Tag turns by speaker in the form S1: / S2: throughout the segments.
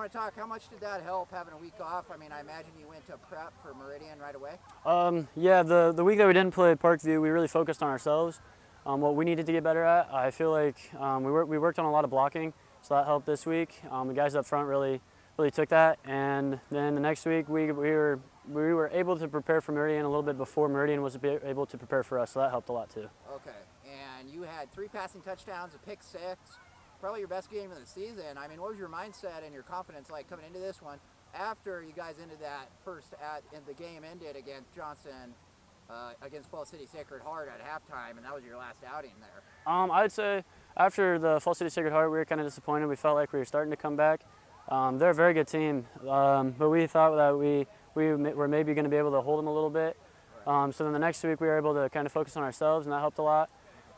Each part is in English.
S1: want to talk, how much did that help having a week off? I mean, I imagine you went to prep for Meridian right away?
S2: Yeah, the week that we didn't play Parkview, we really focused on ourselves, what we needed to get better at. I feel like we worked on a lot of blocking, so that helped this week. The guys up front really took that, and then the next week we were able to prepare for Meridian a little bit before Meridian was able to prepare for us, so that helped a lot too.
S1: Okay, and you had 3 passing touchdowns, a pick 6, probably your best game of the season. I mean, what was your mindset and your confidence like coming into this one after you guys ended that the game ended against Johnson, against Fall City Sacred Heart at halftime, and that was your last outing there?
S2: I'd say after the Fall City Sacred Heart, we were kind of disappointed. We felt like we were starting to come back. They're a very good team, but we thought that we were maybe going to be able to hold them a little bit. So then the next week we were able to kind of focus on ourselves, and that helped a lot.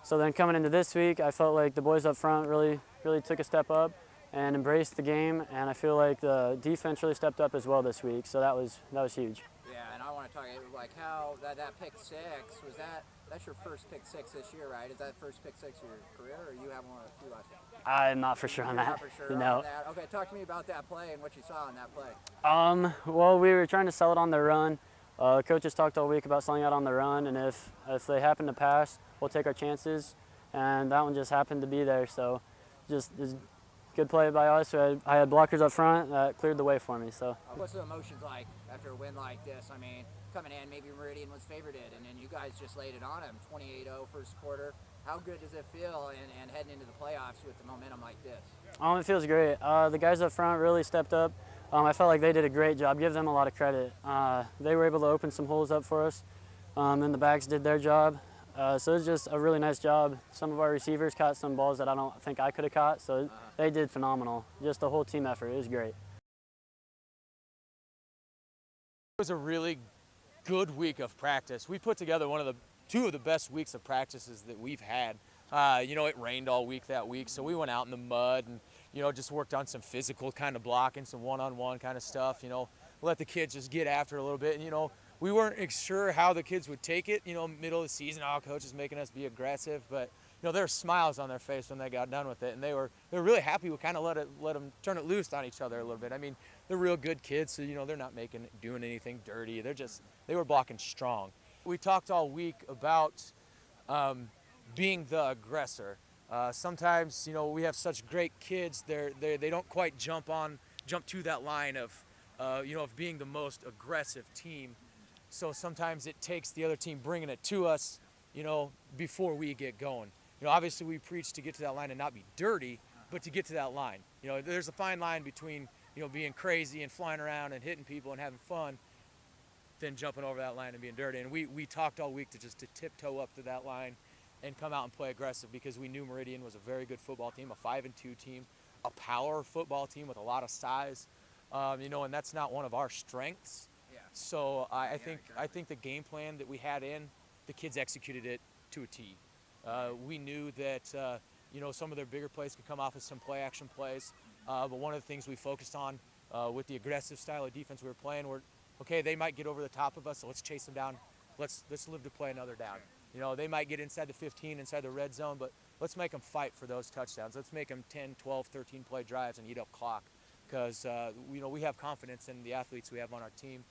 S2: So then coming into this week, I felt like the boys up front really took a step up and embraced the game, and I feel like the defense really stepped up as well this week. So that was huge.
S1: Yeah, and I want to talk like how that pick 6 was that's your first pick 6 this year, right? Is that first pick 6 of your career, or you have one of the few last year?
S2: I'm not for sure on that.
S1: Not for sure
S2: no.
S1: on that. Okay, talk to me about that play and what you saw on that play.
S2: Well, we were trying to sell it on the run. Coaches talked all week about selling out on the run, and if they happen to pass, we'll take our chances. And that one just happened to be there, so just good play by us. I had blockers up front that cleared the way for me. So.
S1: What's the emotions like after a win like this? I mean, coming in, maybe Meridian was favorited, and then you guys just laid it on them, 28-0 first quarter. How good does it feel and heading into the playoffs with the momentum like this?
S2: It feels great. The guys up front really stepped up. I felt like they did a great job. Give them a lot of credit. They were able to open some holes up for us, and the backs did their job. So it was just a really nice job. Some of our receivers caught some balls that I don't think I could have caught, so they did phenomenal. Just the whole team effort, it was great.
S3: It was a really good week of practice. We put together two of the best weeks of practices that we've had. It rained all week that week, so we went out in the mud and, just worked on some physical kind of blocking, some one-on-one kind of stuff, let the kids just get after it a little bit. And, we weren't sure how the kids would take it, middle of the season, coach is making us be aggressive, but, there were smiles on their face when they got done with it, and they were really happy. We kind of let them turn it loose on each other a little bit. I mean, they're real good kids, so, they're not doing anything dirty. They were blocking strong. We talked all week about being the aggressor. Sometimes, we have such great kids, they don't quite jump to that line of being the most aggressive team. So sometimes it takes the other team bringing it to us, before we get going. Obviously we preach to get to that line and not be dirty, but to get to that line. There's a fine line between, being crazy and flying around and hitting people and having fun, than jumping over that line and being dirty. And we talked all week to tiptoe up to that line and come out and play aggressive, because we knew Meridian was a very good football team, a 5-2 team, a power football team with a lot of size, and that's not one of our strengths.
S1: Yeah.
S3: So I think the game plan that we had the kids executed it to a T. We knew that some of their bigger plays could come off of some play action plays, but one of the things we focused on with the aggressive style of defense we were playing were, okay, they might get over the top of us, so let's chase them down. Let's live to play another down. They might get inside the 15, inside the red zone, but let's make them fight for those touchdowns. Let's make them 10, 12, 13 play drives and eat up clock, because we have confidence in the athletes we have on our team.